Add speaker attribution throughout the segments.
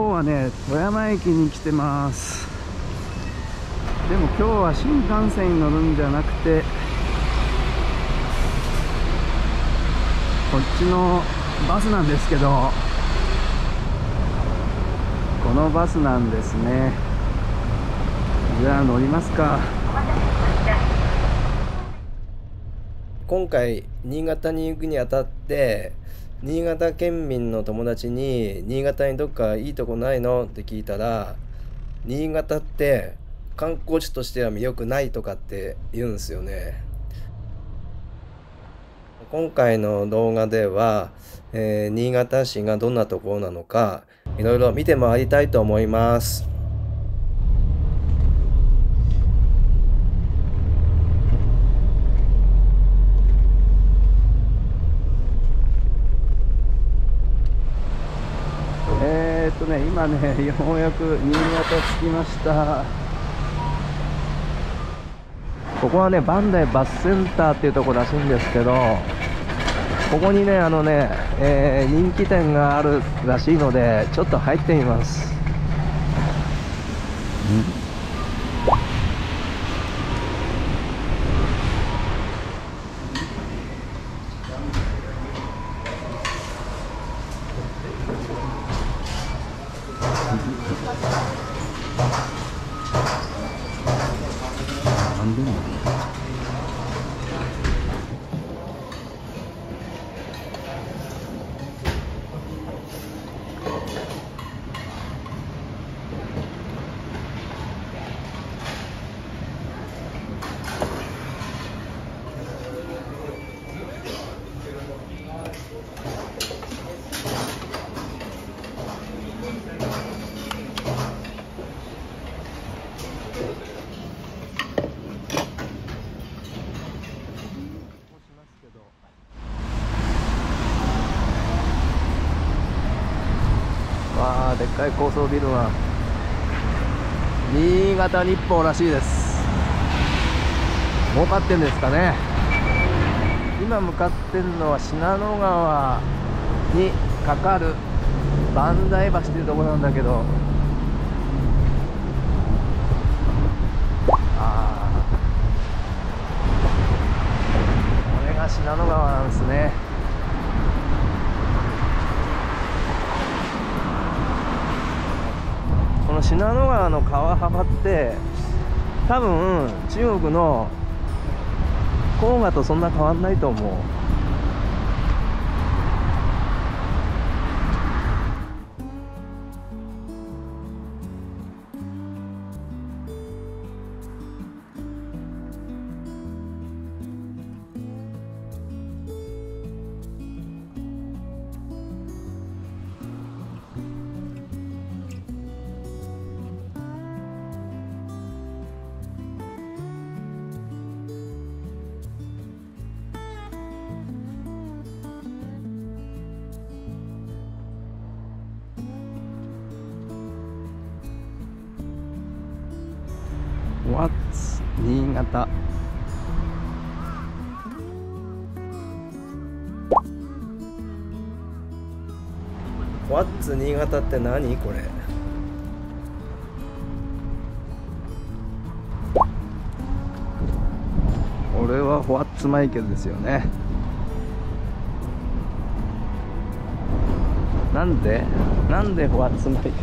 Speaker 1: 日はね富山駅に来てます。でも今日は新幹線に乗るんじゃなくてこっちのバスなんですけど、このバスなんですね。じゃあ乗りますか。
Speaker 2: 今回新潟に行くにあたって、新潟県民の友達に新潟にどっかいいとこないのって聞いたら、新潟って観光地としては魅力ないとかって言うんですよね。今回の動画では、新潟市がどんなところなのかいろいろ見て回りたいと思います。
Speaker 1: 今ねようやく新潟着きました。ここはね磐梯バスセンターっていうところらしいんですけど、ここにね人気店があるらしいのでちょっと入ってみます。なんでもわあ、でっかい高層ビルが新潟日報らしいです。儲かってんですかね。今向かってるのは信濃川にかかる磐梯橋っていうところなんだけど、これが信濃川なんですね。この信濃川の川幅って多分中国の黄河とそんな変わんないと思う。What's 新潟。
Speaker 2: What's 新潟って何これ。
Speaker 1: これは What's マイケルですよね。なんで What's マイケル。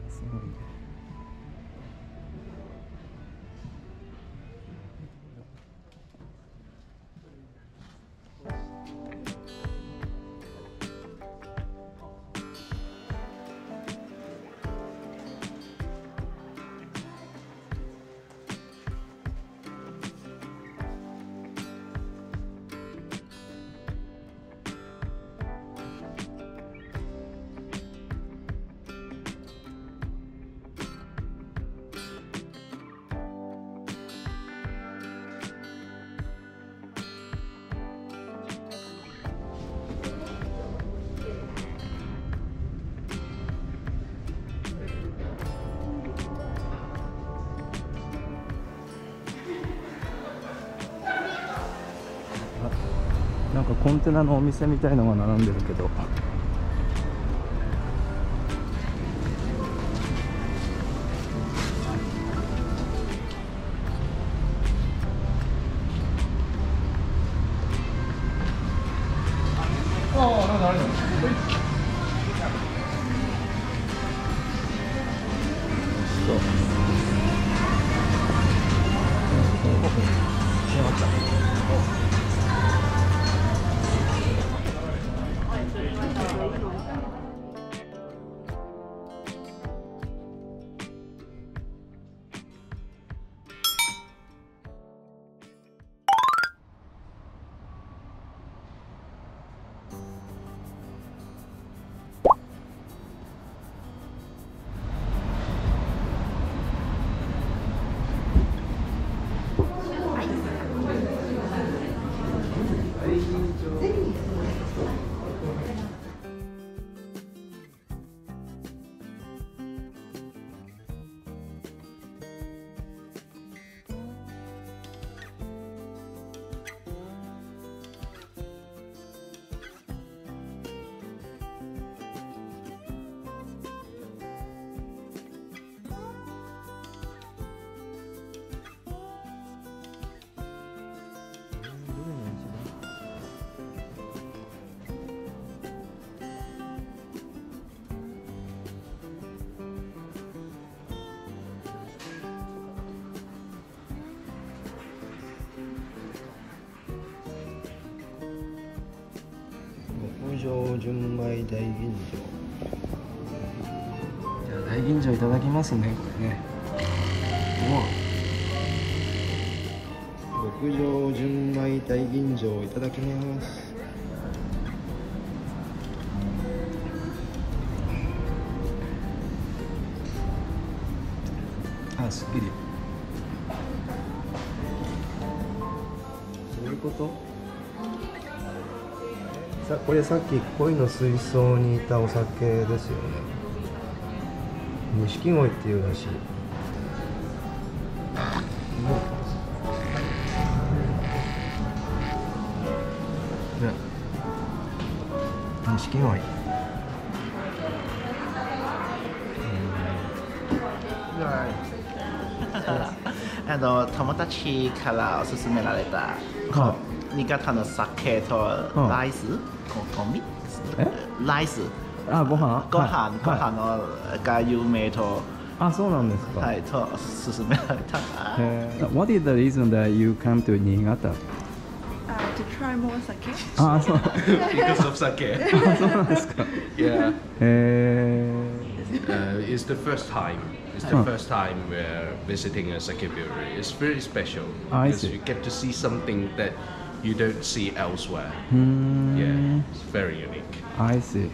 Speaker 1: すごいね。なんかコンテナのお店みたいのが並んでるけど、
Speaker 2: 極上純米大吟醸。
Speaker 1: じゃあ大吟醸いただきますね、これね。
Speaker 2: 極上純米大吟醸いただきます。
Speaker 1: あ、すっきり。
Speaker 2: そういうこと？これさっき鯉の水槽にいたお酒ですよね。錦鯉っていうらしい。
Speaker 1: 錦鯉。
Speaker 3: 友達から勧められた、新潟の酒とライス、コンビライス、
Speaker 1: あ、ご飯
Speaker 3: が有名と、
Speaker 1: あ、そうなんですか。
Speaker 3: はい、と勧められた。
Speaker 1: What is the reason that you come to Niigata?
Speaker 4: To try more sake.
Speaker 1: あ、そう。
Speaker 5: Because of sake.
Speaker 1: あ、そうなんですか。
Speaker 5: Yeah.
Speaker 1: へ
Speaker 5: It's the first time. It's the first time we're visiting a sake brewery. It's very special
Speaker 1: I
Speaker 5: because
Speaker 1: see.
Speaker 5: you get to see something that you don't see elsewhere.
Speaker 1: ー。
Speaker 5: Yeah, it's very unique.
Speaker 1: I see.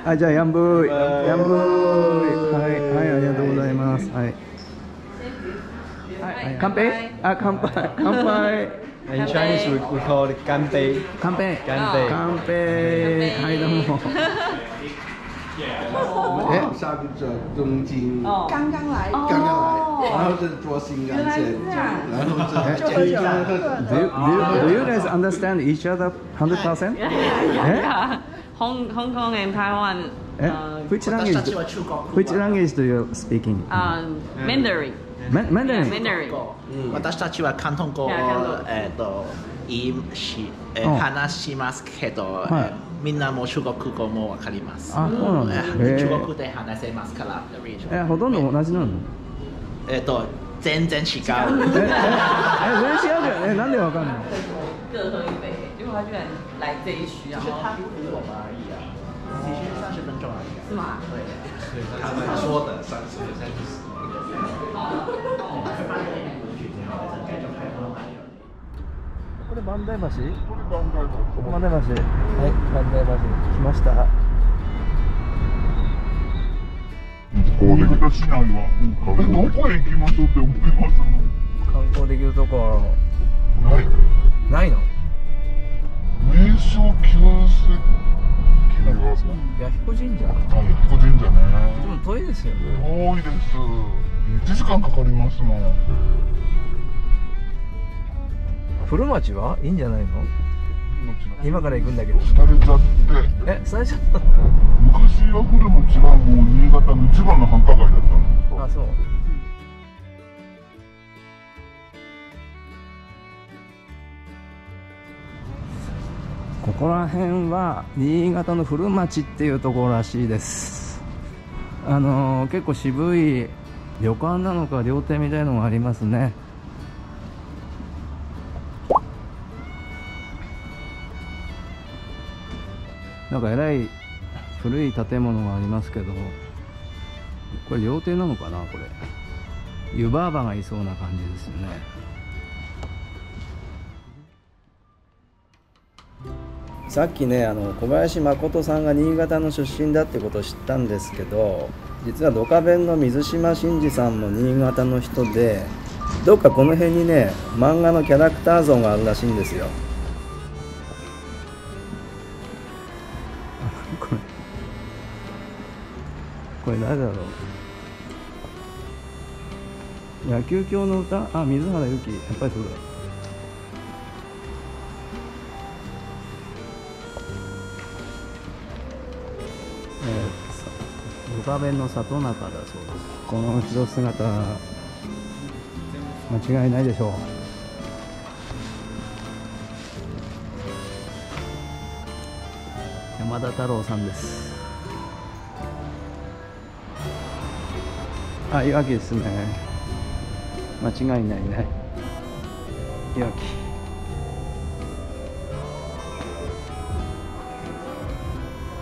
Speaker 1: あ、じゃあヤンブーイ、ヤンブーイ、はい、はい、ありがとうございます。はい。乾杯。あ、乾杯。乾杯。
Speaker 2: In Chinese we call it 乾杯。
Speaker 1: 乾杯。
Speaker 2: 乾杯。
Speaker 1: 乾杯。はい、どうも。
Speaker 6: 下这东京
Speaker 4: 刚刚来，
Speaker 6: 刚刚来，然后这做新干线，然后这
Speaker 1: Do you guys understand each other 100%?
Speaker 7: Hong Kong and Taiwan.
Speaker 1: Which language? Which language do you speaking?
Speaker 7: Mandarin.
Speaker 1: Mandarin.
Speaker 7: Mandarin.
Speaker 3: 私たちは広東語を話しますけど、みんなも中国語もわかります。
Speaker 1: あ、そうなんだ。
Speaker 3: 中国で話せますから。
Speaker 1: ほとんど同じなの？
Speaker 3: 全然違う。
Speaker 1: 全然違うけど、なんでわかんないの？
Speaker 7: 各喝一杯，结果他居然来这一区，然后
Speaker 3: 他不理我们而已啊，其实30分钟而已。
Speaker 7: 是吗？
Speaker 3: 对。
Speaker 5: 他们说的30分30。
Speaker 1: これ万代橋？万代橋。はい、万代橋来ました。
Speaker 8: 観光できた市内はどこへ行きましょうって思いますの？
Speaker 1: 観光できるとこ
Speaker 8: ない。
Speaker 1: ないの？
Speaker 8: 名所旧跡は
Speaker 1: 弥彦神社。
Speaker 8: 弥彦神社ね。
Speaker 1: でも遠いですよね。
Speaker 8: 遠いです。1時間かかりますもん。
Speaker 1: 古町はいいんじゃないの？今から行くんだけど。
Speaker 8: 廃れちゃって。
Speaker 1: え、廃れちゃったの？
Speaker 8: 昔は古町はもう新潟の一番の繁華街だったの。
Speaker 1: あ、そう。ここら辺は新潟の古町っていうところらしいです。結構渋い旅館なのか料亭みたいのがありますね。なんかえらい古い建物がありますけど、これ料亭なのかな。これ湯婆婆がいそうな感じですよね。
Speaker 2: さっきね小林誠さんが新潟の出身だってことを知ったんですけど、実はドカベンの水島新司さんも新潟の人で、どっかこの辺にね漫画のキャラクター像があるらしいんですよ。
Speaker 1: これ誰だろう。野球狂の歌、あ、水原由紀、やっぱりそうだ。ドカベンの里中だそうです。この後ろ姿間違いないでしょう。山田太郎さんです。あ、いわきですね。間違いないね。いわき。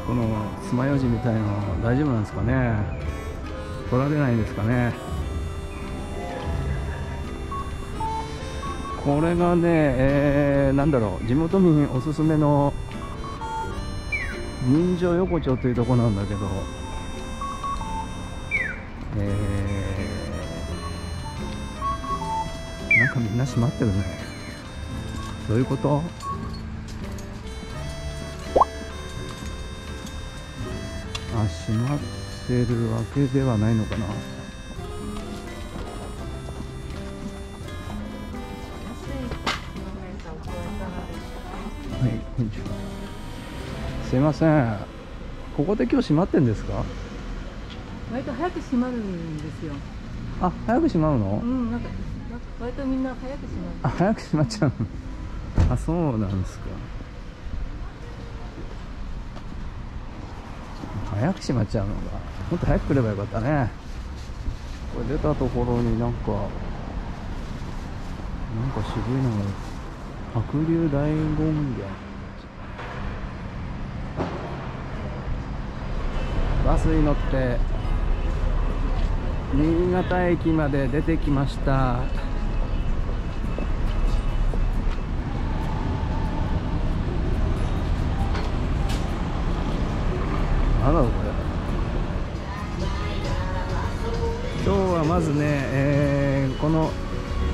Speaker 1: この爪楊枝みたいなの大丈夫なんですかね。取られないんですかね。これがね、なんだろう、地元民おすすめの人情横丁というとこなんだけど、なんかみんな閉まってるね。どういうこと？あ、閉まってるわけではないのかな。はい、こんにちは。すいません。ここで今日閉まってんですか？
Speaker 9: 割と早く閉まるんですよ。
Speaker 1: あ、早く閉まるの？
Speaker 9: うん、なんか割とみんな早く閉まる。
Speaker 1: あ、早く閉まっちゃうの。あ、そうなんですか。早く閉まっちゃうのか。もっと早く来ればよかったね。これ出たところになんか渋いのが白龍大権現。バスに乗って新潟駅まで出てきました。なんだろうこれ。今日はまずね、この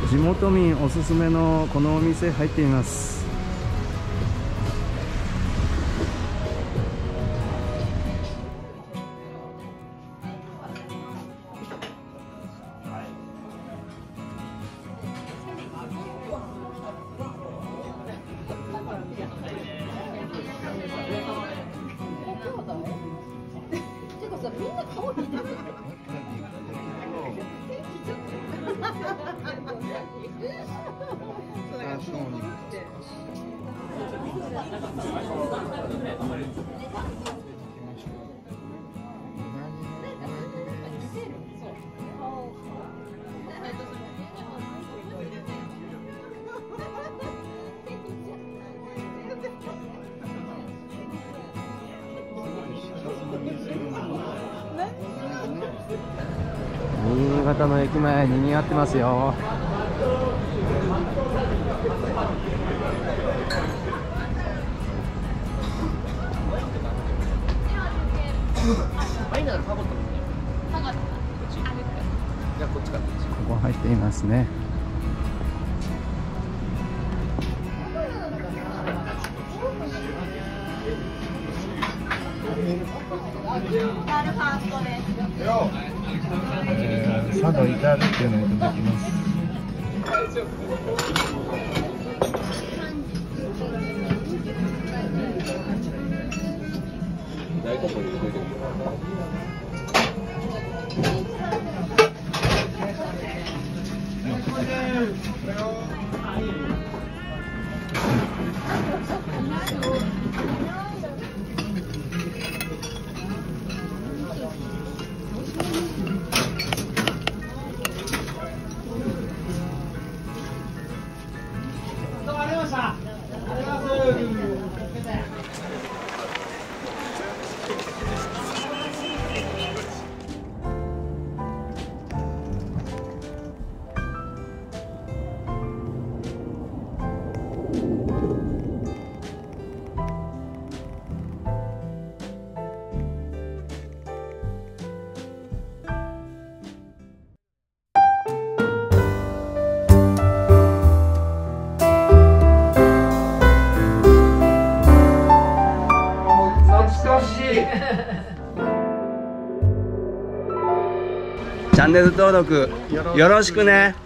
Speaker 1: 地元民おすすめのこのお店入っています。新潟の駅前にぎわってますよ。ここ入っていますね。佐渡至るっていうのが出てきます。チャンネル登録よろしくね。